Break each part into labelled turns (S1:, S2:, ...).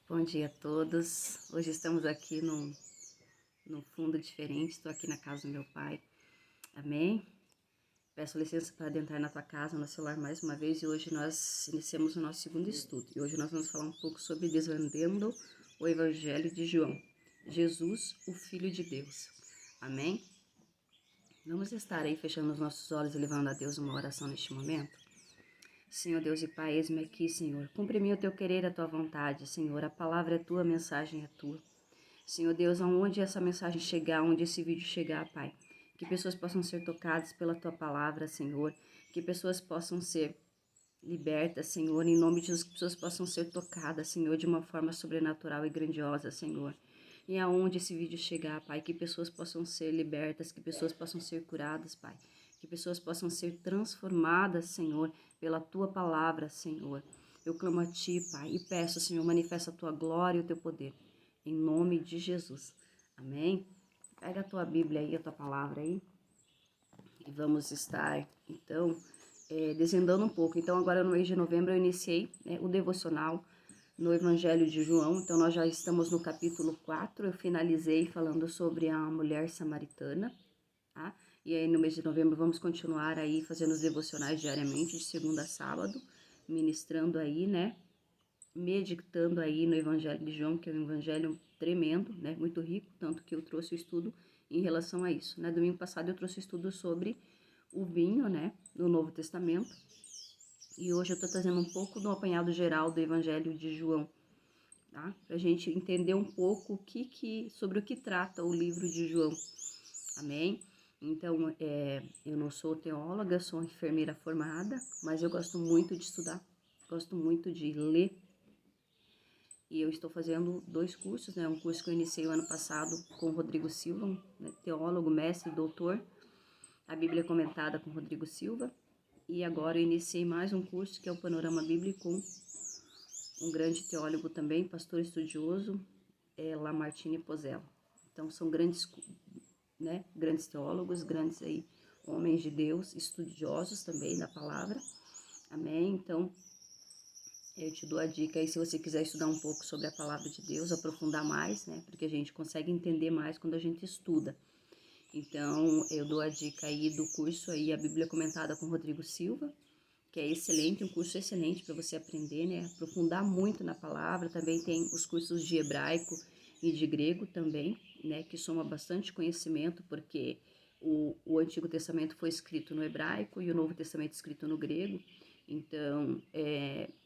S1: Bom dia a todos. Hoje estamos aqui num fundo diferente. Estou aqui na casa do meu pai. Amém? Peço licença para adentrar na tua casa, no celular mais uma vez. E hoje nós iniciamos o nosso segundo estudo. E hoje nós vamos falar um pouco sobre desvendando o Evangelho de João. Jesus, o Filho de Deus. Amém? Vamos estar aí fechando os nossos olhos e levando a Deus uma oração neste momento? Senhor Deus e Pai, eis-me aqui, Senhor. Cumpre-me o teu querer, a tua vontade, Senhor. A palavra é tua, a mensagem é tua. Senhor Deus, aonde essa mensagem chegar, onde esse vídeo chegar, Pai, que pessoas possam ser tocadas pela tua palavra, Senhor. Que pessoas possam ser libertas, Senhor. Em nome de Jesus, que pessoas possam ser tocadas, Senhor, de uma forma sobrenatural e grandiosa, Senhor. E aonde esse vídeo chegar, Pai, que pessoas possam ser libertas, que pessoas possam ser curadas, Pai. Que pessoas possam ser transformadas, Senhor, pela tua palavra, Senhor. Eu clamo a ti, Pai, e peço, Senhor, manifesta a tua glória e o teu poder. Em nome de Jesus. Amém? Pega a tua Bíblia aí, a tua palavra aí. E vamos estar, então, desvendando um pouco. Então, agora no mês de novembro eu iniciei o devocional no Evangelho de João. Então, nós já estamos no capítulo 4. Eu finalizei falando sobre a mulher samaritana, tá? E aí no mês de novembro vamos continuar aí fazendo os devocionais diariamente, de segunda a sábado, ministrando aí, né? Meditando aí no Evangelho de João, que é um evangelho tremendo, né? Muito rico, tanto que eu trouxe o estudo em relação a isso, né? Domingo passado eu trouxe o estudo sobre o vinho, né? Do Novo Testamento. E hoje eu tô trazendo um pouco do apanhado geral do Evangelho de João, tá? Pra gente entender um pouco sobre o que trata o livro de João. Amém? Então, eu não sou teóloga, sou enfermeira formada, mas eu gosto muito de estudar, gosto muito de ler. E eu estou fazendo 2 cursos, né? Um curso que eu iniciei o ano passado com o Rodrigo Silva, né? Teólogo, mestre, doutor, a Bíblia comentada com Rodrigo Silva. E agora eu iniciei mais um curso que é o Panorama Bíblico com um grande teólogo também, pastor estudioso, Lamartine Pozella. Então são grandes, né? Grandes teólogos, grandes aí homens de Deus, estudiosos também da palavra. Amém? Então eu te dou a dica aí, se você quiser estudar um pouco sobre a palavra de Deus, aprofundar mais, né? Porque a gente consegue entender mais quando a gente estuda. Então, eu dou a dica aí do curso aí, a Bíblia Comentada com Rodrigo Silva, que é excelente, um curso excelente para você aprender, né? Aprofundar muito na palavra. Também tem os cursos de hebraico e de grego também, né? Que soma bastante conhecimento, porque o Antigo Testamento foi escrito no hebraico e o Novo Testamento escrito no grego. Então,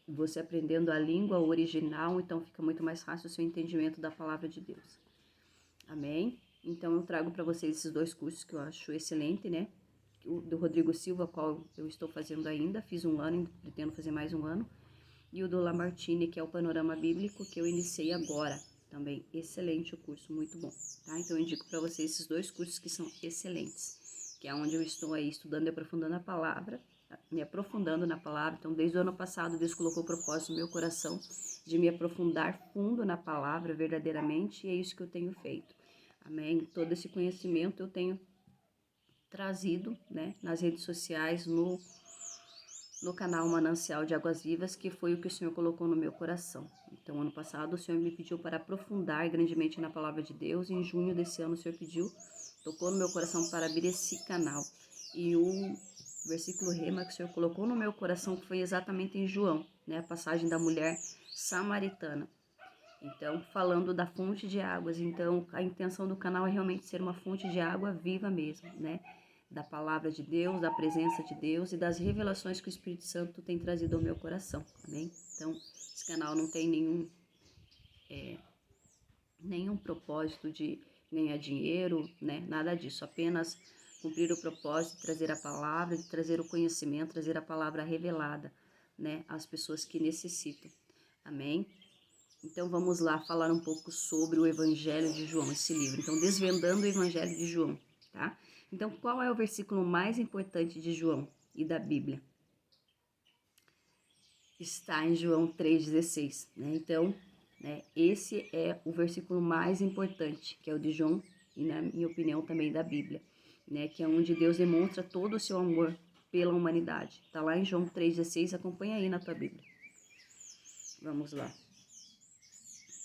S1: você aprendendo a língua original, então fica muito mais fácil o seu entendimento da palavra de Deus. Amém? Então, eu trago para vocês esses 2 cursos que eu acho excelente, né? O do Rodrigo Silva, qual eu estou fazendo ainda, fiz 1 ano, pretendo fazer mais 1 ano. E o do Lamartine, que é o Panorama Bíblico, que eu iniciei agora. Também excelente o curso, muito bom, tá? Então, eu indico para vocês esses 2 cursos que são excelentes, que é onde eu estou aí estudando e aprofundando a palavra, me aprofundando na palavra. Então, desde o ano passado, Deus colocou o propósito no meu coração de me aprofundar fundo na palavra verdadeiramente, e é isso que eu tenho feito. Amém? Todo esse conhecimento eu tenho trazido, né, nas redes sociais, no canal Manancial de Águas Vivas, que foi o que o Senhor colocou no meu coração. Então, ano passado, o Senhor me pediu para aprofundar grandemente na palavra de Deus, e em junho desse ano o Senhor tocou no meu coração para abrir esse canal. E o versículo rema que o Senhor colocou no meu coração foi exatamente em João, né, a passagem da mulher samaritana. Então, falando da fonte de águas, então a intenção do canal é realmente ser uma fonte de água viva mesmo, né? Da palavra de Deus, da presença de Deus e das revelações que o Espírito Santo tem trazido ao meu coração, amém? Então, esse canal não tem nenhum propósito de ganhar dinheiro, né? Nada disso, apenas cumprir o propósito de trazer a palavra, de trazer o conhecimento, trazer a palavra revelada, né? Às pessoas que necessitam, amém? Então vamos lá falar um pouco sobre o Evangelho de João, esse livro. Então, desvendando o Evangelho de João, tá? Então, qual é o versículo mais importante de João e da Bíblia? Está em João 3,16, né? Então, né, esse é o versículo mais importante, que é o de João e, na minha opinião, também da Bíblia, né? Que é onde Deus demonstra todo o seu amor pela humanidade. Tá lá em João 3,16, acompanha aí na tua Bíblia. Vamos lá.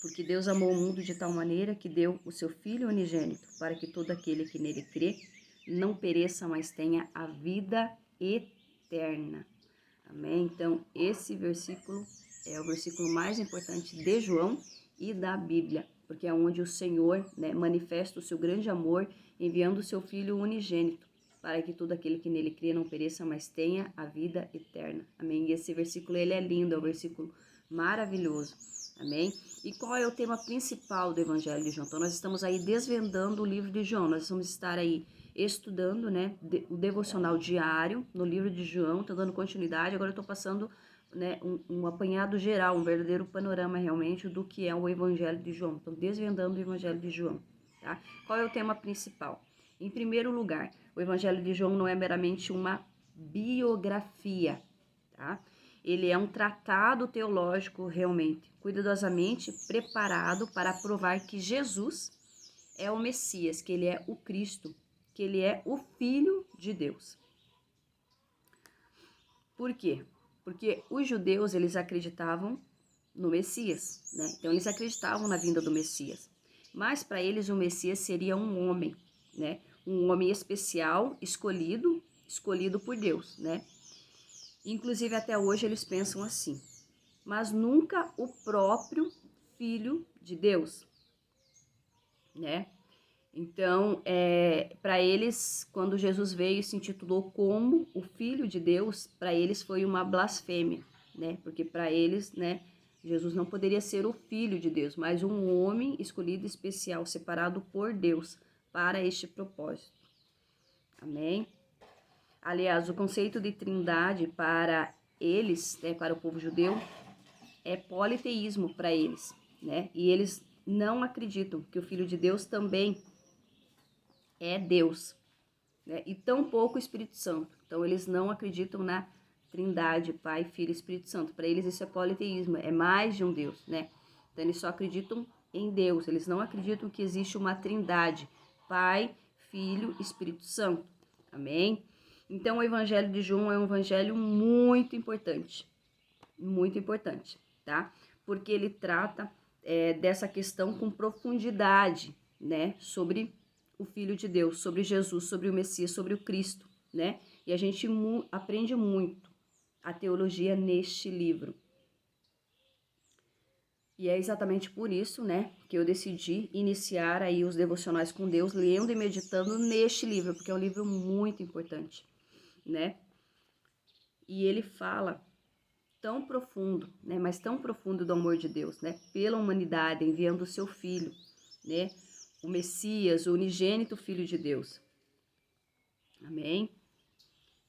S1: Porque Deus amou o mundo de tal maneira que deu o seu Filho unigênito, para que todo aquele que nele crê não pereça, mas tenha a vida eterna. Amém? Então, esse versículo é o versículo mais importante de João e da Bíblia, porque é onde o Senhor, né, manifesta o seu grande amor, enviando o seu Filho unigênito, para que todo aquele que nele crê não pereça, mas tenha a vida eterna. Amém? E esse versículo, ele é lindo, é um versículo maravilhoso. Amém? E qual é o tema principal do Evangelho de João? Então, nós estamos aí desvendando o livro de João. Nós vamos estar aí estudando, né, o devocional diário no livro de João. Estou dando continuidade. Agora eu estou passando, né, um apanhado geral, um verdadeiro panorama realmente do que é o Evangelho de João. Então, desvendando o Evangelho de João. Tá? Qual é o tema principal? Em primeiro lugar, o Evangelho de João não é meramente uma biografia, tá? Ele é um tratado teológico realmente, cuidadosamente preparado para provar que Jesus é o Messias, que ele é o Cristo, que ele é o Filho de Deus. Por quê? Porque os judeus, eles acreditavam no Messias, né? Então, eles acreditavam na vinda do Messias. Mas, para eles, o Messias seria um homem, né? Um homem especial, escolhido por Deus, né? Inclusive, até hoje, eles pensam assim. Mas nunca o próprio Filho de Deus, né? Então, para eles, quando Jesus veio e se intitulou como o Filho de Deus, para eles foi uma blasfêmia, né? Porque para eles, né, Jesus não poderia ser o Filho de Deus, mas um homem escolhido especial, separado por Deus para este propósito. Amém? Aliás, o conceito de trindade para eles, né, para o povo judeu, é politeísmo para eles, né? E eles não acreditam que o Filho de Deus também é Deus, né? E tampouco o Espírito Santo. Então, eles não acreditam na trindade, Pai, Filho e Espírito Santo. Para eles isso é politeísmo, é mais de um Deus, né? Então, eles só acreditam em Deus, eles não acreditam que existe uma trindade, Pai, Filho e Espírito Santo. Amém? Então, o Evangelho de João é um evangelho muito importante, tá? Porque ele trata dessa questão com profundidade, né? Sobre o Filho de Deus, sobre Jesus, sobre o Messias, sobre o Cristo, né? E a gente aprende muito a teologia neste livro. E é exatamente por isso, né, que eu decidi iniciar aí os devocionais com Deus, lendo e meditando neste livro, porque é um livro muito importante, né? E ele fala tão profundo, né, mas tão profundo do amor de Deus, né, pela humanidade, enviando o seu Filho, né, o Messias, o unigênito Filho de Deus. Amém?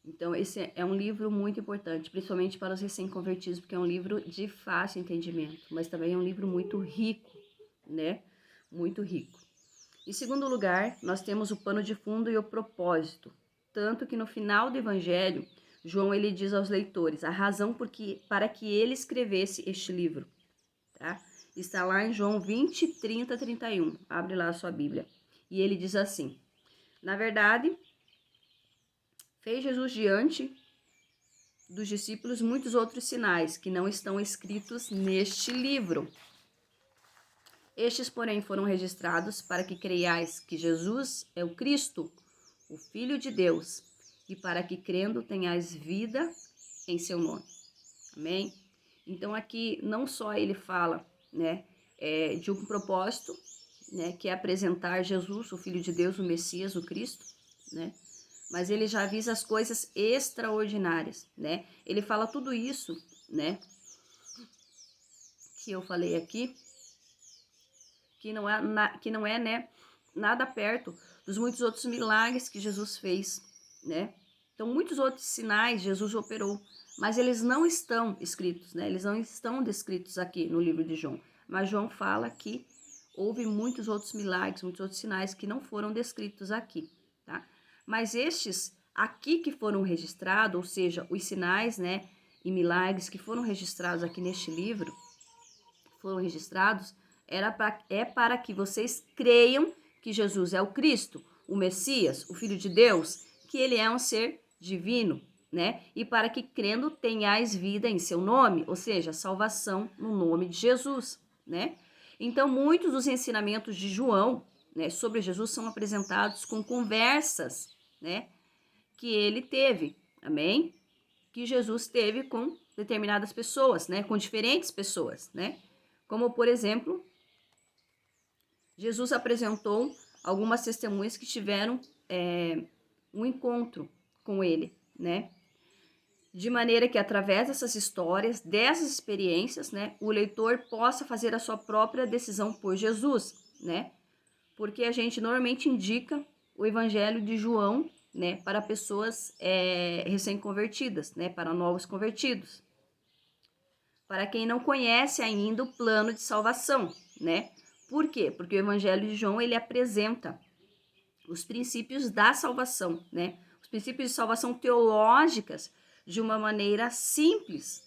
S1: Então, esse é um livro muito importante, principalmente para os recém-convertidos, porque é um livro de fácil entendimento, mas também é um livro muito rico, né? Muito rico. Em segundo lugar, nós temos o pano de fundo e o propósito. Tanto que no final do Evangelho, João ele diz aos leitores a razão para que ele escrevesse este livro. Tá? Está lá em João 20, 30, 31. Abre lá a sua Bíblia. E ele diz assim: na verdade, fez Jesus diante dos discípulos muitos outros sinais que não estão escritos neste livro. Estes, porém, foram registrados para que creiais que Jesus é o Cristo, o Filho de Deus, e para que crendo tenhais vida em seu nome. Amém? Então aqui não só ele fala, né, de um propósito, né, que é apresentar Jesus, o Filho de Deus, o Messias, o Cristo, né? Mas ele já avisa as coisas extraordinárias, né? Ele fala tudo isso, né, que eu falei aqui, que não é, né, nada perto dos muitos outros milagres que Jesus fez, né? Então, muitos outros sinais Jesus operou, mas eles não estão escritos, né? Eles não estão descritos aqui no livro de João. Mas João fala que houve muitos outros milagres, muitos outros sinais que não foram descritos aqui, tá? Mas estes aqui que foram registrados, ou seja, os sinais, né, e milagres que foram registrados aqui neste livro, foram registrados, é para que vocês creiam que Jesus é o Cristo, o Messias, o Filho de Deus, que ele é um ser divino, né? E para que crendo tenhais vida em seu nome, ou seja, salvação no nome de Jesus, né? Então, muitos dos ensinamentos de João, né, sobre Jesus são apresentados com conversas, né, que ele teve, amém? Que Jesus teve com determinadas pessoas, né, com diferentes pessoas, né? Como, por exemplo, Jesus apresentou algumas testemunhas que tiveram um encontro com ele, né? De maneira que, através dessas histórias, dessas experiências, né, o leitor possa fazer a sua própria decisão por Jesus, né? Porque a gente normalmente indica o Evangelho de João, né, para pessoas recém-convertidas, né, para novos convertidos. Para quem não conhece ainda o plano de salvação, né? Por quê? Porque o Evangelho de João, ele apresenta os princípios da salvação, né? Os princípios de salvação teológicas de uma maneira simples,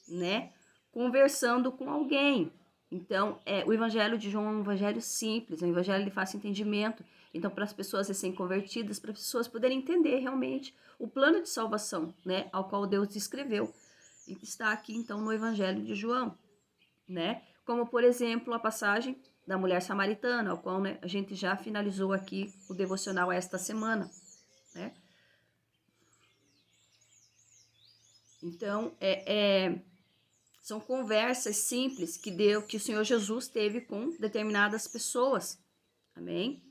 S1: né? Conversando com alguém. Então, o Evangelho de João é um evangelho simples, é um evangelho de fácil entendimento. Então, para as pessoas recém-convertidas, para as pessoas poderem entender realmente o plano de salvação, né? Ao qual Deus descreveu. E está aqui, então, no Evangelho de João, né? Como, por exemplo, a passagem da mulher samaritana, ao qual, né, a gente já finalizou aqui o devocional esta semana, né? Então, são conversas simples que o Senhor Jesus teve com determinadas pessoas, amém?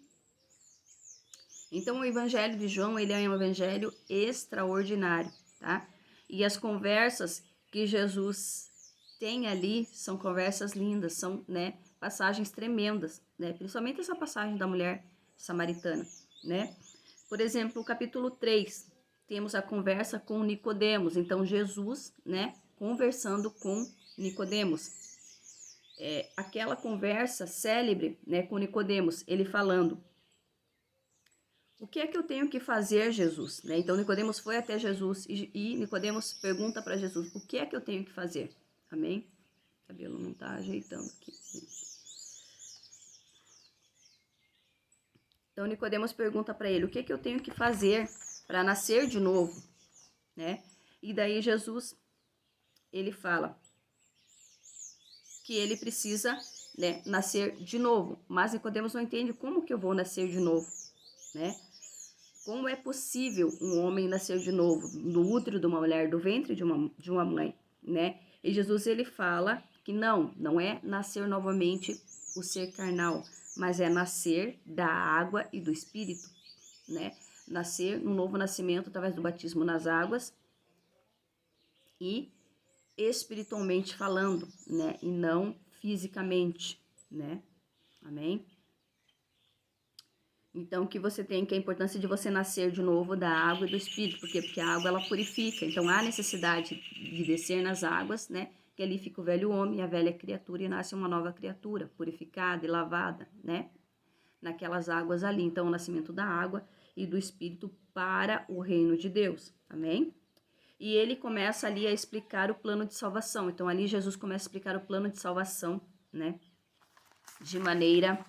S1: Então, o Evangelho de João, ele é um evangelho extraordinário, tá? E as conversas que Jesus tem ali são conversas lindas, são, né, passagens tremendas, né? Principalmente essa passagem da mulher samaritana, né? Por exemplo, o capítulo 3, temos a conversa com Nicodemos. Então, Jesus, né, conversando com Nicodemos. Aquela conversa célebre, né, com Nicodemos, ele falando: o que é que eu tenho que fazer, Jesus? Né? Então, Nicodemos foi até Jesus e Nicodemos pergunta para Jesus: o que é que eu tenho que fazer? Amém? O cabelo não tá ajeitando aqui, gente. Então, Nicodemos pergunta para ele: o que é que eu tenho que fazer para nascer de novo? Né? E daí Jesus, ele fala que ele precisa, né, nascer de novo. Mas Nicodemos não entende como que eu vou nascer de novo, né? Como é possível um homem nascer de novo no útero de uma mulher, do ventre de uma mãe, né? E Jesus, ele fala que não é nascer novamente o ser carnal, mas é nascer da água e do Espírito, né? Nascer um novo nascimento através do batismo nas águas e espiritualmente falando, né? E não fisicamente, né? Amém? Então, que você tem que a importância de você nascer de novo da água e do Espírito. Por quê? Porque a água, ela purifica. Então, há necessidade de descer nas águas, né? Que ali fica o velho homem e a velha criatura e nasce uma nova criatura, purificada e lavada, né? Naquelas águas ali. Então, o nascimento da água e do Espírito para o reino de Deus. Amém? E ele começa ali a explicar o plano de salvação. Então, ali Jesus começa a explicar o plano de salvação, né? De maneira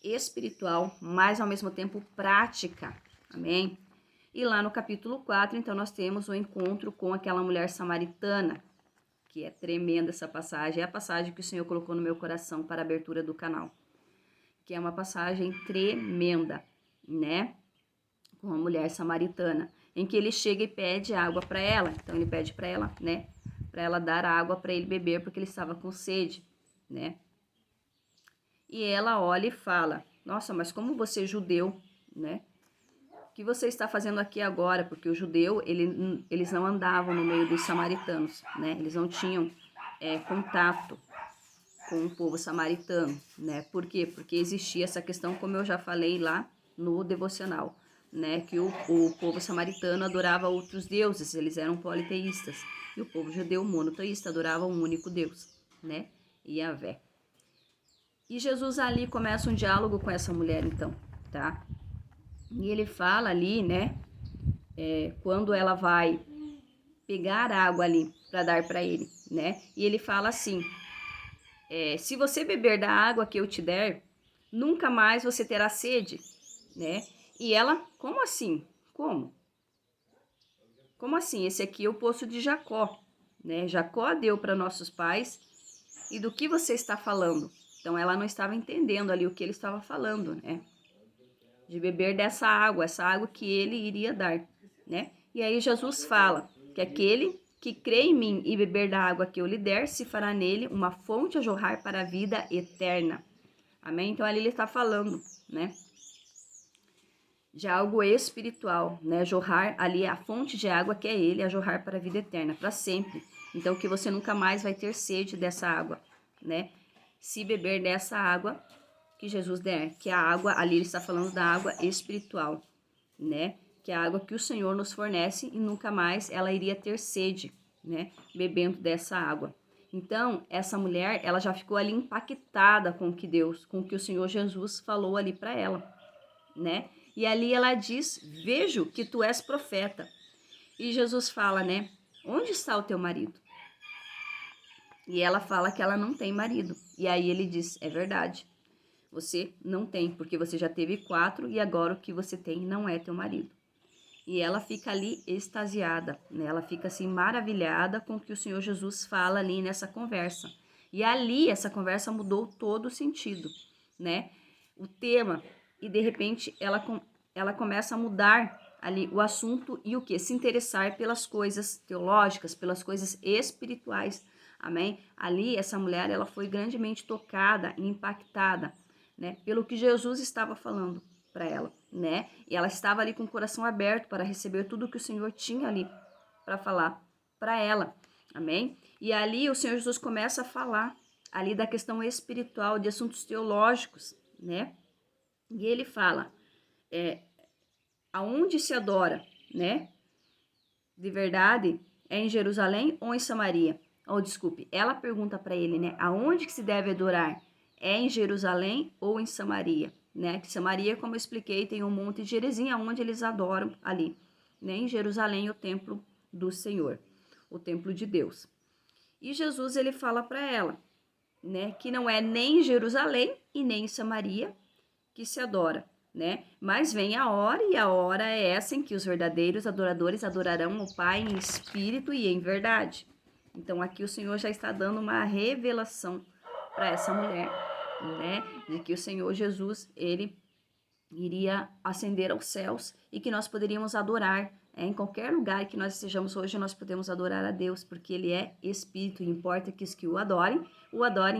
S1: espiritual, mas ao mesmo tempo prática, amém? E lá no capítulo 4, então, nós temos o encontro com aquela mulher samaritana, que é tremenda essa passagem, é a passagem que o Senhor colocou no meu coração para a abertura do canal, que é uma passagem tremenda, né? Com a mulher samaritana, em que ele chega e pede água para ela, então ele pede para ela, né? Para ela dar água para ele beber, porque ele estava com sede, né? E ela olha e fala: nossa, mas como você é judeu, né? O que você está fazendo aqui agora? Porque o judeu, eles não andavam no meio dos samaritanos, né? Eles não tinham contato com o povo samaritano, né? Por quê? Porque existia essa questão, como eu já falei lá no devocional, né? Que o povo samaritano adorava outros deuses, eles eram politeístas. E o povo judeu monoteísta adorava um único Deus, né? Yahvé. E Jesus ali começa um diálogo com essa mulher, então, tá? E ele fala ali, né? Quando ela vai pegar água ali para dar para ele, né? E ele fala assim: se você beber da água que eu te der, nunca mais você terá sede, né? E ela, como assim? Como? Como assim? Esse aqui é o poço de Jacó, né? Jacó deu para nossos pais. E do que você está falando? Então, ela não estava entendendo ali o que ele estava falando, né? De beber dessa água, essa água que ele iria dar, né? E aí Jesus fala que aquele que crê em mim e beber da água que eu lhe der, se fará nele uma fonte a jorrar para a vida eterna. Amém? Então ali ele está falando, né? De algo espiritual, né? Jorrar ali a fonte de água que é ele, a jorrar para a vida eterna, para sempre. Então que você nunca mais vai ter sede dessa água, né? Se beber dessa água que Jesus der, que a água, ali ele está falando da água espiritual, né? Que é a água que o Senhor nos fornece e nunca mais ela iria ter sede, né? Bebendo dessa água. Então, essa mulher, ela já ficou ali impactada com o que Deus, com o que o Senhor Jesus falou ali para ela, né? E ali ela diz: "Vejo que tu és profeta." E Jesus fala, né? "Onde está o teu marido?" E ela fala que ela não tem marido. E aí ele diz: "É verdade. Você não tem, porque você já teve 4 e agora o que você tem não é teu marido." E ela fica ali extasiada, né? Ela fica assim maravilhada com o que o Senhor Jesus fala ali nessa conversa. E ali essa conversa mudou todo o sentido, né? O tema, e de repente ela começa a mudar ali o assunto e o que? Se interessar pelas coisas teológicas, pelas coisas espirituais. Amém? Ali essa mulher, ela foi grandemente tocada e impactada, né, pelo que Jesus estava falando para ela, né? E ela estava ali com o coração aberto para receber tudo que o Senhor tinha ali para falar para ela. Amém? E ali o Senhor Jesus começa a falar ali da questão espiritual, de assuntos teológicos, né? E ele fala, aonde se adora, né? De verdade, é em Jerusalém ou em Samaria? Ou desculpe, ela pergunta para ele, né? Aonde que se deve adorar? É em Jerusalém ou em Samaria? Né? Que Samaria, como eu expliquei, tem um monte de Gerizim, onde eles adoram ali. Né? Em Jerusalém, o templo do Senhor, o templo de Deus. E Jesus, ele fala para ela, né? Que não é nem em Jerusalém e nem em Samaria que se adora, né? Mas vem a hora, e a hora é essa em que os verdadeiros adoradores adorarão o Pai em espírito e em verdade. Então aqui o Senhor já está dando uma revelação para essa mulher, né? De que o Senhor Jesus, ele iria ascender aos céus e que nós poderíamos adorar. Em qualquer lugar que nós estejamos hoje, nós podemos adorar a Deus, porque Ele é Espírito, e importa que os que o adorem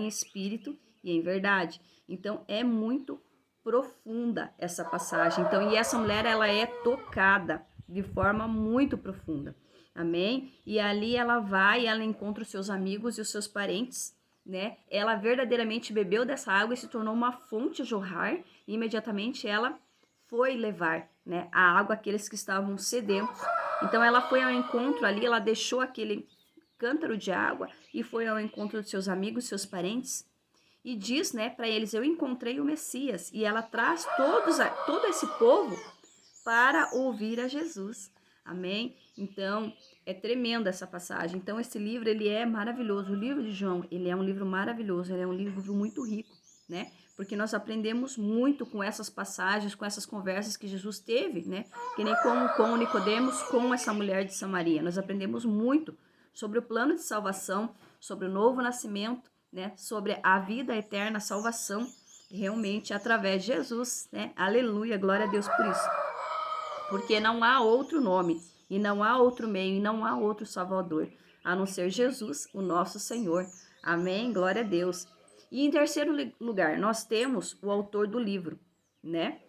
S1: em espírito e em verdade. Então, é muito profunda essa passagem. Então, e essa mulher, ela é tocada de forma muito profunda. Amém? E ali ela vai, ela encontra os seus amigos e os seus parentes, né? Ela verdadeiramente bebeu dessa água e se tornou uma fonte a jorrar, e imediatamente ela foi levar, né, a água àqueles que estavam sedentos. Então ela foi ao encontro ali, ela deixou aquele cântaro de água e foi ao encontro de seus amigos, seus parentes, e diz, né, para eles: "Eu encontrei o Messias." E ela traz todo esse povo para ouvir a Jesus. Amém? Então, é tremenda essa passagem. Então, esse livro, ele é maravilhoso. O livro de João, ele é um livro maravilhoso, ele é um livro muito rico, né? Porque nós aprendemos muito com essas passagens, com essas conversas que Jesus teve, né? Que nem com Nicodemos, com essa mulher de Samaria. Nós aprendemos muito sobre o plano de salvação, sobre o novo nascimento, né? Sobre a vida eterna, a salvação, realmente através de Jesus, né? Aleluia, glória a Deus por isso. Porque não há outro nome, e não há outro meio, e não há outro Salvador, a não ser Jesus, o nosso Senhor. Amém? Glória a Deus. E em terceiro lugar, nós temos o autor do livro, né?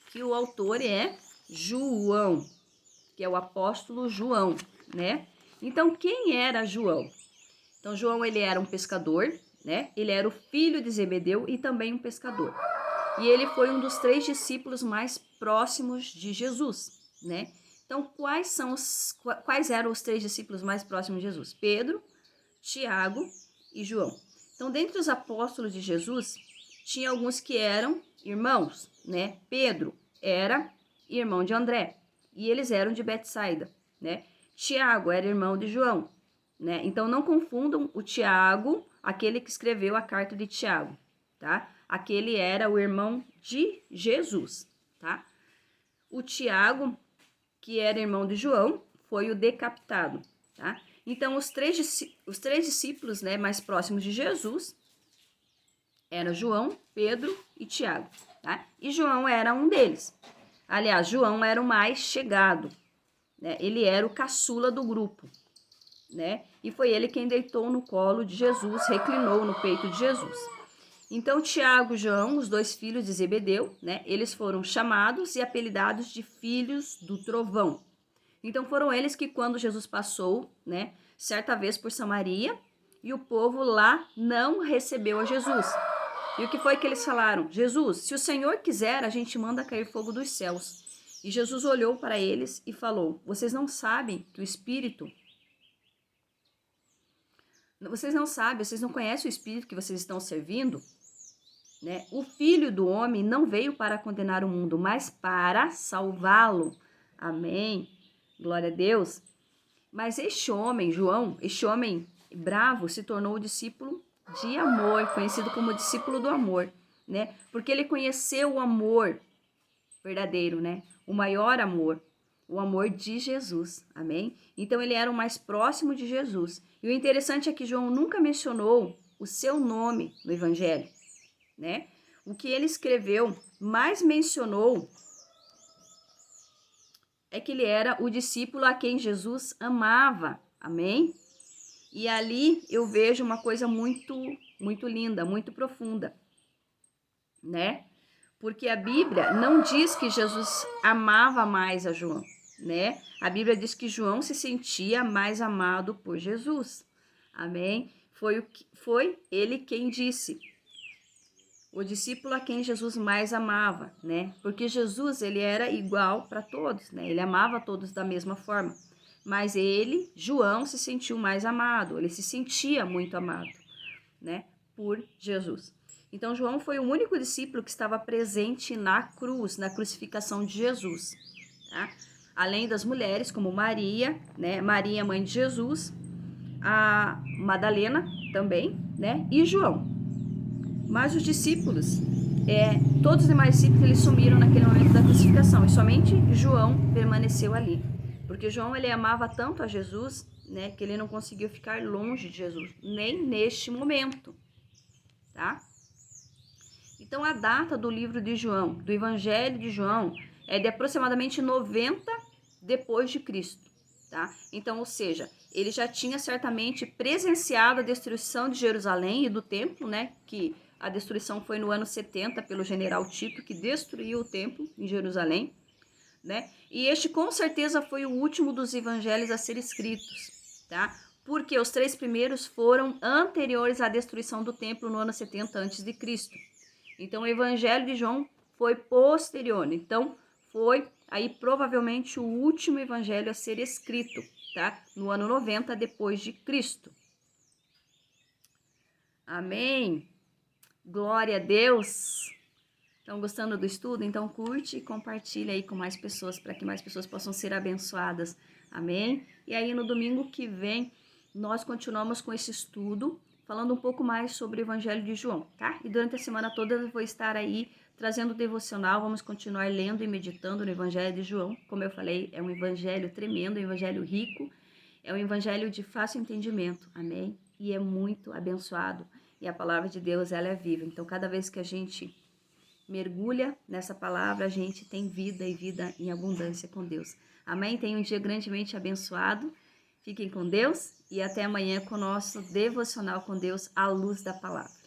S1: Que o autor é João, que é o apóstolo João, né? Então, quem era João? Então, João, ele era um pescador, né? Ele era o filho de Zebedeu e também um pescador. E ele foi um dos 3 discípulos mais próximos de Jesus, né? Então, quais eram os 3 discípulos mais próximos de Jesus? Pedro, Tiago e João. Então, dentre os apóstolos de Jesus, tinha alguns que eram irmãos, né? Pedro era irmão de André, e eles eram de Betsaida, né? Tiago era irmão de João, né? Então, não confundam o Tiago, aquele que escreveu a carta de Tiago, tá? Aquele era o irmão de Jesus, tá? O Tiago, que era irmão de João, foi o decapitado, tá? Então, os três discípulos, né, mais próximos de Jesus Era João, Pedro e Tiago, tá? E João era um deles. Aliás, João era o mais chegado, né? Ele era o caçula do grupo, né? E foi ele quem deitou no colo de Jesus, reclinou no peito de Jesus. Então, Tiago e João, os dois filhos de Zebedeu, né? Eles foram chamados e apelidados de filhos do trovão. Então, foram eles que, quando Jesus passou, né? Certa vez por Samaria, e o povo lá não recebeu a Jesus. E o que foi que eles falaram? Jesus, se o Senhor quiser, a gente manda cair fogo dos céus. E Jesus olhou para eles e falou: vocês não sabem que o Espírito... Vocês não sabem, vocês não conhecem o Espírito que vocês estão servindo? Né? O Filho do Homem não veio para condenar o mundo, mas para salvá-lo. Amém. Glória a Deus. Mas este homem, João, este homem bravo, se tornou o discípulo de amor, conhecido como discípulo do amor, né? Porque ele conheceu o amor verdadeiro, né? O maior amor, o amor de Jesus, amém? Então ele era o mais próximo de Jesus. E o interessante é que João nunca mencionou o seu nome no evangelho, né? O que ele escreveu, mais mencionou é que ele era o discípulo a quem Jesus amava, amém? E ali eu vejo uma coisa muito linda, muito profunda, né? Porque a Bíblia não diz que Jesus amava mais a João, né? A Bíblia diz que João se sentia mais amado por Jesus, amém? Foi ele quem disse, o discípulo a quem Jesus mais amava, né? Porque Jesus, ele era igual para todos, né? Ele amava todos da mesma forma. Mas ele, João, se sentiu mais amado, ele se sentia muito amado, né? Por Jesus. Então, João foi o único discípulo que estava presente na cruz, na crucificação de Jesus, tá? Além das mulheres, como Maria, né? Maria, mãe de Jesus, a Madalena também, né? E João. Mas os discípulos, todos os demais discípulos, eles sumiram naquele momento da crucificação. E somente João permaneceu ali. Porque João, ele amava tanto a Jesus, né, que ele não conseguiu ficar longe de Jesus, nem neste momento, tá? Então, a data do livro de João, do Evangelho de João, é de aproximadamente 90 depois de Cristo, tá? Então, ou seja, ele já tinha certamente presenciado a destruição de Jerusalém e do templo, né, que a destruição foi no ano 70 pelo general Tito, que destruiu o templo em Jerusalém, né? E este com certeza foi o último dos evangelhos a ser escritos, tá? Porque os 3 primeiros foram anteriores à destruição do templo no ano 70 a.C. Então o evangelho de João foi posterior. Então foi aí provavelmente o último evangelho a ser escrito, tá? No ano 90 depois de Cristo. Amém. Glória a Deus. Estão gostando do estudo? Então curte e compartilha aí com mais pessoas, para que mais pessoas possam ser abençoadas. Amém? E aí no domingo que vem, nós continuamos com esse estudo, falando um pouco mais sobre o Evangelho de João, tá? E durante a semana toda eu vou estar aí trazendo devocional, vamos continuar lendo e meditando no Evangelho de João. Como eu falei, é um evangelho tremendo, um evangelho rico, é um evangelho de fácil entendimento, amém? E é muito abençoado. E a palavra de Deus, ela é viva. Então, cada vez que a gente mergulha nessa palavra, a gente tem vida e vida em abundância com Deus. Amém? Tenha um dia grandemente abençoado. Fiquem com Deus e até amanhã com o nosso devocional com Deus à luz da palavra.